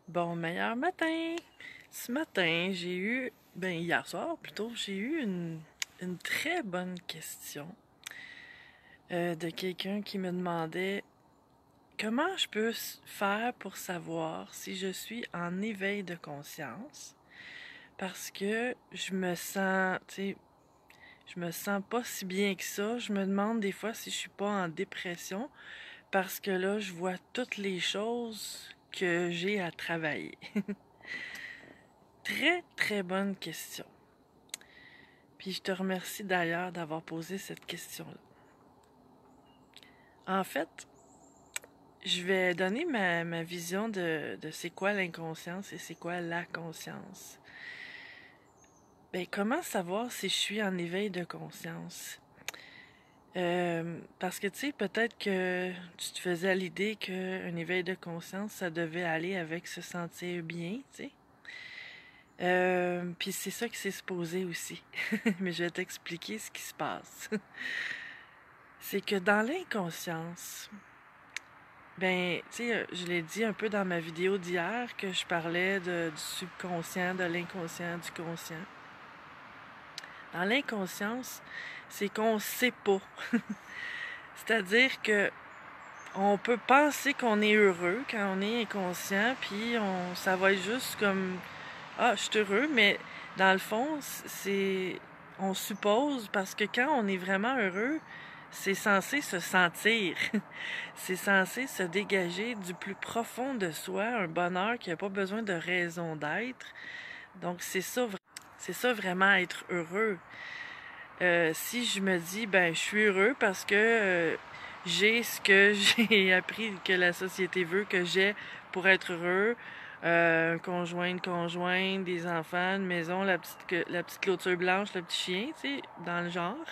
Bon, meilleur matin! Ce matin, hier soir plutôt, j'ai eu une très bonne question de quelqu'un qui me demandait comment je peux faire pour savoir si je suis en éveil de conscience parce que je me sens pas si bien que ça. Je me demande des fois si je suis pas en dépression parce que là, je vois toutes les choses que j'ai à travailler. Très, très bonne question. Puis je te remercie d'ailleurs d'avoir posé cette question-là. En fait, je vais donner ma vision de c'est quoi l'inconscience et c'est quoi la conscience. Ben, comment savoir si je suis en éveil de conscience? Parce que tu sais, peut-être que tu te faisais à l'idée qu'un éveil de conscience, ça devait aller avec se sentir bien, tu sais. Puis c'est ça qui s'est supposé aussi. Mais je vais t'expliquer ce qui se passe. C'est que dans l'inconscience, ben, tu sais, je l'ai dit un peu dans ma vidéo d'hier que je parlais du subconscient, de l'inconscient, du conscient. Dans l'inconscience, c'est qu'on sait pas. C'est-à-dire que on peut penser qu'on est heureux quand on est inconscient, puis ça va être juste comme ah, je suis heureux, mais dans le fond, on suppose parce que quand on est vraiment heureux, c'est censé se sentir. C'est censé se dégager du plus profond de soi, un bonheur qui n'a pas besoin de raison d'être. Donc c'est ça vraiment être heureux. Si je me dis ben je suis heureux parce que j'ai ce que j'ai appris que la société veut que j'ai pour être heureux, un conjoint, une conjointe, des enfants, une maison, la petite clôture blanche, le petit chien, tu sais, dans le genre.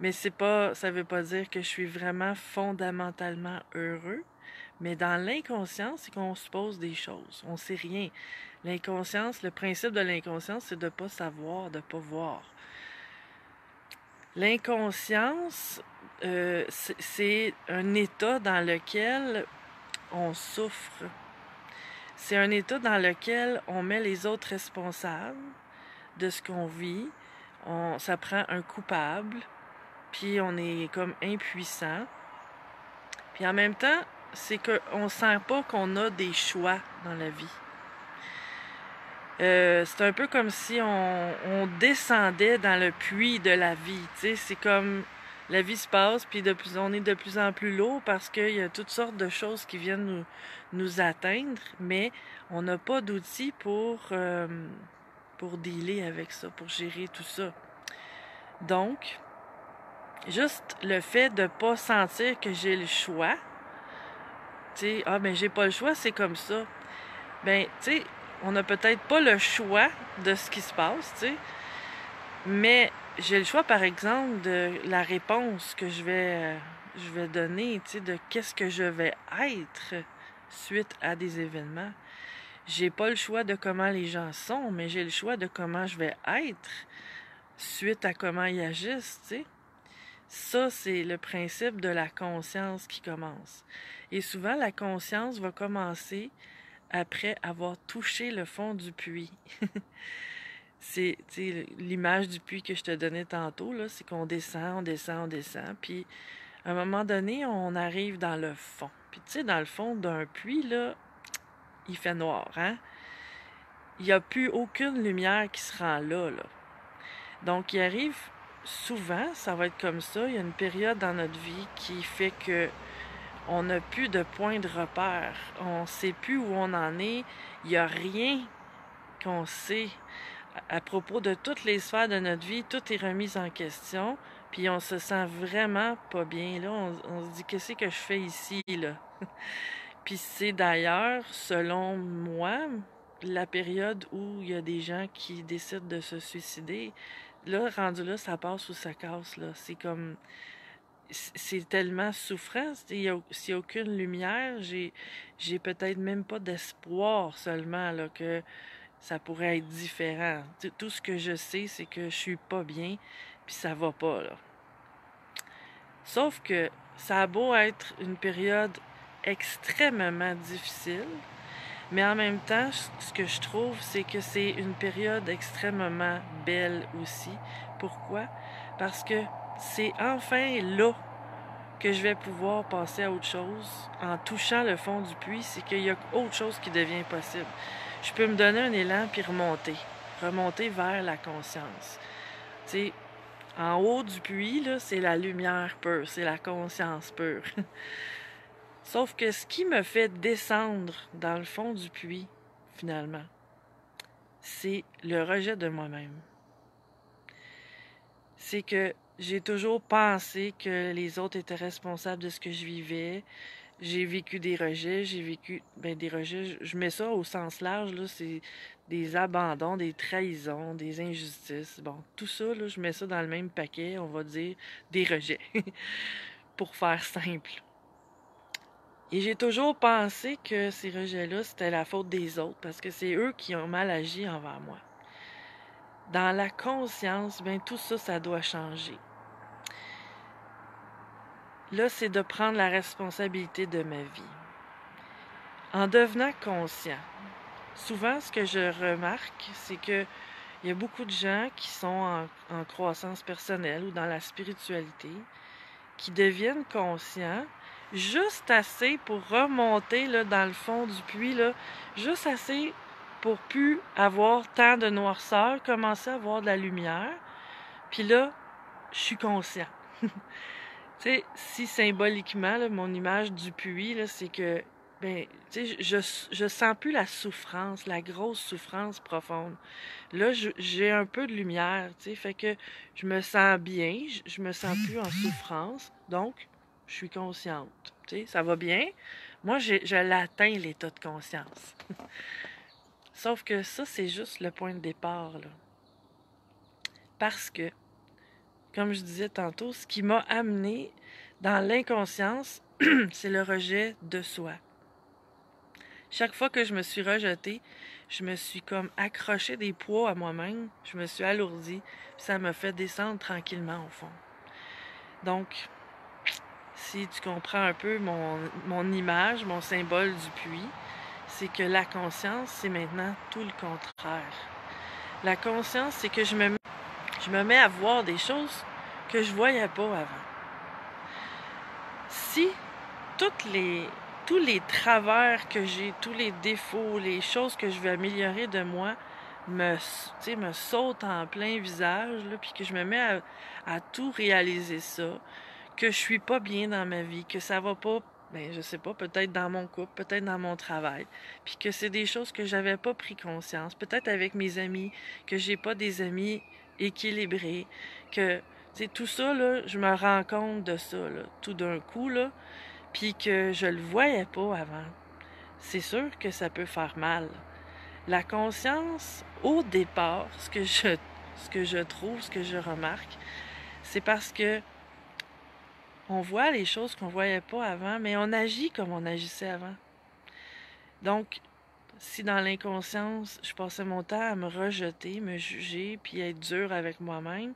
Mais ça veut pas dire que je suis vraiment fondamentalement heureux. Mais dans l'inconscience, c'est qu'on suppose des choses. On sait rien. L'inconscience, le principe de l'inconscience, c'est de pas savoir, de pas voir. L'inconscience, c'est un état dans lequel on souffre. C'est un état dans lequel on met les autres responsables de ce qu'on vit. Ça prend un coupable, puis on est comme impuissant. Puis en même temps, c'est qu'on sent pas qu'on a des choix dans la vie. C'est un peu comme si on descendait dans le puits de la vie. Tu sais, c'est comme la vie se passe, puis on est de plus en plus lourd parce qu'il y a toutes sortes de choses qui viennent nous atteindre, mais on n'a pas d'outils pour dealer avec ça, pour gérer tout ça. Donc, juste le fait de pas sentir que j'ai le choix, tu sais, ah ben j'ai pas le choix, c'est comme ça. Ben, tu sais, on n'a peut-être pas le choix de ce qui se passe, tu sais, mais j'ai le choix, par exemple, de la réponse que je vais donner, tu sais, de qu'est-ce que je vais être suite à des événements. J'ai pas le choix de comment les gens sont, mais j'ai le choix de comment je vais être suite à comment ils agissent, tu sais. Ça, c'est le principe de la conscience qui commence. Et souvent, la conscience va commencer après avoir touché le fond du puits. C'est l'image du puits que je te donnais tantôt, là, c'est qu'on descend, on descend, on descend, puis à un moment donné, on arrive dans le fond. Puis tu sais, dans le fond d'un puits, là, il fait noir, hein? Il n'y a plus aucune lumière qui se rend là, là. Donc, il arrive souvent, ça va être comme ça, il y a une période dans notre vie qui fait que on n'a plus de point de repère. On sait plus où on en est. Il n'y a rien qu'on sait à propos de toutes les sphères de notre vie. Tout est remis en question. Puis on se sent vraiment pas bien. Là, on se dit qu'est-ce que je fais ici, là. Puis c'est d'ailleurs, selon moi, la période où il y a des gens qui décident de se suicider. Là, rendu là, ça passe ou ça casse, là. C'est comme c'est tellement souffrant. S'il n'y a aucune lumière, j'ai peut-être même pas d'espoir seulement là, que ça pourrait être différent. Tout ce que je sais, c'est que je suis pas bien, puis ça va pas, là. Sauf que ça a beau être une période extrêmement difficile, Mais en même temps, ce que je trouve, c'est que c'est une période extrêmement belle aussi. Pourquoi? Parce que c'est enfin là que je vais pouvoir passer à autre chose. En touchant le fond du puits, c'est qu'il y a autre chose qui devient possible. Je peux me donner un élan puis remonter vers la conscience. Tu sais, en haut du puits, là, c'est la lumière pure, c'est la conscience pure. Sauf que ce qui me fait descendre dans le fond du puits, finalement, c'est le rejet de moi-même. C'est que j'ai toujours pensé que les autres étaient responsables de ce que je vivais. J'ai vécu des rejets, des rejets, je mets ça au sens large, là, c'est des abandons, des trahisons, des injustices. Bon, tout ça, là, je mets ça dans le même paquet, on va dire des rejets, pour faire simple. Et j'ai toujours pensé que ces rejets-là, c'était la faute des autres, parce que c'est eux qui ont mal agi envers moi. Dans la conscience, bien, tout ça, ça doit changer. Là, c'est de prendre la responsabilité de ma vie. En devenant conscient, souvent, ce que je remarque, c'est que il y a beaucoup de gens qui sont en croissance personnelle ou dans la spiritualité, qui deviennent conscients juste assez pour remonter là, dans le fond du puits, là, juste assez pour plus avoir tant de noirceur, commencer à avoir de la lumière. Puis là, je suis conscient. Tu sais, si symboliquement, là, mon image du puits, là, c'est que, ben, tu sais, je sens plus la souffrance, la grosse souffrance profonde. Là, j'ai un peu de lumière, tu sais, fait que je me sens bien, je me sens plus en souffrance, donc je suis consciente, tu sais, ça va bien. Moi, je l'atteins, l'état de conscience. Sauf que ça, c'est juste le point de départ, là. Parce que, comme je disais tantôt, ce qui m'a amené dans l'inconscience, c'est le rejet de soi. Chaque fois que je me suis rejetée, je me suis comme accroché des poids à moi-même, je me suis alourdie, puis ça m'a fait descendre tranquillement au fond. Donc, si tu comprends un peu mon image, mon symbole du puits, c'est que la conscience, c'est maintenant tout le contraire. La conscience, c'est que je me mets à voir des choses que je voyais pas avant. Si tous les travers que j'ai, tous les défauts, les choses que je veux améliorer de moi me sautent en plein visage, là, puis que je me mets à tout réaliser ça, que je suis pas bien dans ma vie, que ça va pas, ben je sais pas, peut-être dans mon couple, peut-être dans mon travail, puis que c'est des choses que j'avais pas pris conscience, peut-être avec mes amis, que j'ai pas des amis équilibrés, que tout ça, là, je me rends compte de ça, là, tout d'un coup, là, puis que je le voyais pas avant. C'est sûr que ça peut faire mal. La conscience, au départ, ce que je trouve, ce que je remarque, c'est parce que on voit les choses qu'on voyait pas avant, mais on agit comme on agissait avant. Donc, si dans l'inconscience, je passais mon temps à me rejeter, me juger, puis être dur avec moi-même,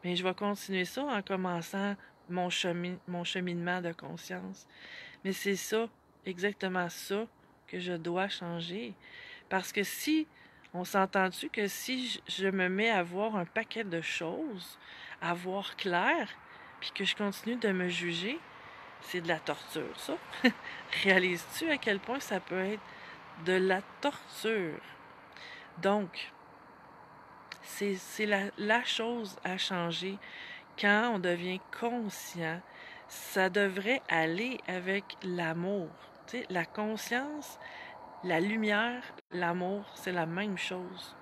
mais je vais continuer ça en commençant mon cheminement de conscience. Mais c'est ça, exactement ça, que je dois changer. Parce que si, on s'entend-tu que si je me mets à voir un paquet de choses, à voir clair, puis que je continue de me juger, c'est de la torture, ça. Réalises-tu à quel point ça peut être de la torture? Donc, c'est la chose à changer quand on devient conscient. Ça devrait aller avec l'amour. Tu sais, la conscience, la lumière, l'amour, c'est la même chose.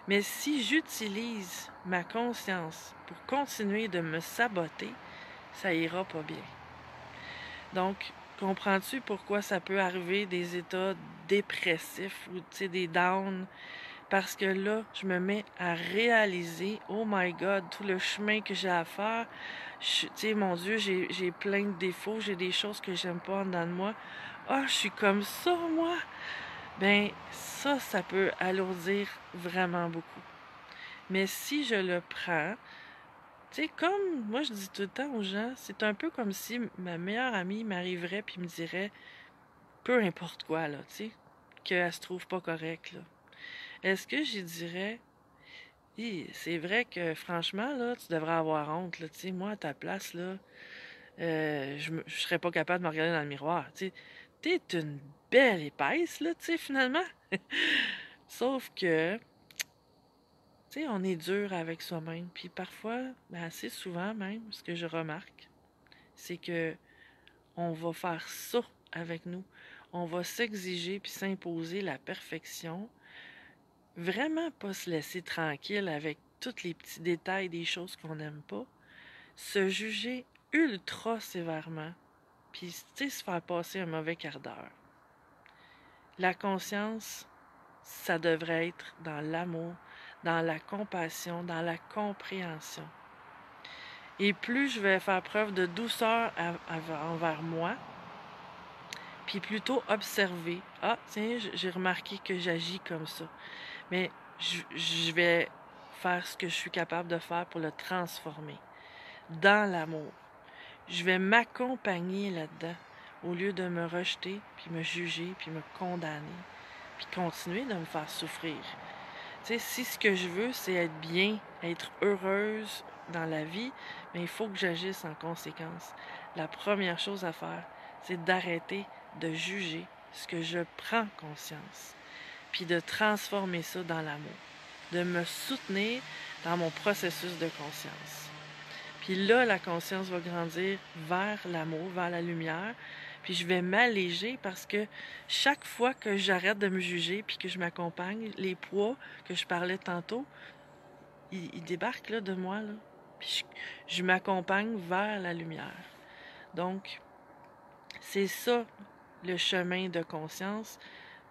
Mais si j'utilise ma conscience pour continuer de me saboter, ça ira pas bien. Donc, comprends-tu pourquoi ça peut arriver des états dépressifs ou des downs? Parce que là, je me mets à réaliser, oh my God, tout le chemin que j'ai à faire. Tu sais, mon Dieu, j'ai plein de défauts, j'ai des choses que j'aime pas en dedans de moi. Ah, je suis comme ça, moi! Ben, ça peut alourdir vraiment beaucoup. Mais si je le prends, tu sais, comme moi je dis tout le temps aux gens, c'est un peu comme si ma meilleure amie m'arriverait puis me dirait peu importe quoi, là, tu sais. qu'elle se trouve pas correcte, là? Est-ce que j'y dirais, c'est vrai que franchement, là, tu devrais avoir honte, là, tu sais, moi, à ta place, là, je serais pas capable de me regarder dans le miroir, tu sais. T'es une belle épaisse, là, tu sais, finalement. Sauf que, tu sais, on est dur avec soi-même. Puis parfois, ben assez souvent même, ce que je remarque, c'est que on va faire ça avec nous. On va s'exiger puis s'imposer la perfection. Vraiment pas se laisser tranquille avec tous les petits détails des choses qu'on n'aime pas. Se juger ultra sévèrement. Puis, tu sais, se faire passer un mauvais quart d'heure. La conscience, ça devrait être dans l'amour, dans la compassion, dans la compréhension. Et plus je vais faire preuve de douceur envers moi, puis plutôt observer. Ah, tiens, j'ai remarqué que j'agis comme ça. Mais je vais faire ce que je suis capable de faire pour le transformer dans l'amour. Je vais m'accompagner là-dedans au lieu de me rejeter, puis me juger, puis me condamner, puis continuer de me faire souffrir. Tu sais, si ce que je veux, c'est être bien, être heureuse dans la vie, mais il faut que j'agisse en conséquence. La première chose à faire, c'est d'arrêter de juger ce que je prends conscience, puis de transformer ça dans l'amour, de me soutenir dans mon processus de conscience. Puis là, la conscience va grandir vers l'amour, vers la lumière. Puis je vais m'alléger parce que chaque fois que j'arrête de me juger puis que je m'accompagne, les poids que je parlais tantôt, ils débarquent là, de moi. Là. Puis je m'accompagne vers la lumière. Donc, c'est ça le chemin de conscience.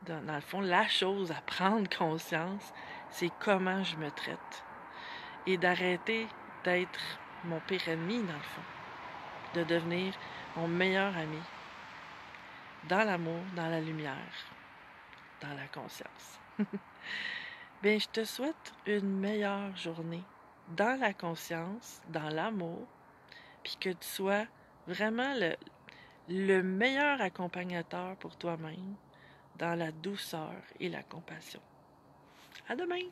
Dans le fond, la chose à prendre conscience, c'est comment je me traite. Et d'arrêter d'être mon pire ennemi, dans le fond. De devenir mon meilleur ami. Dans l'amour, dans la lumière, dans la conscience. Bien, je te souhaite une meilleure journée dans la conscience, dans l'amour, puis que tu sois vraiment le meilleur accompagnateur pour toi-même dans la douceur et la compassion. À demain!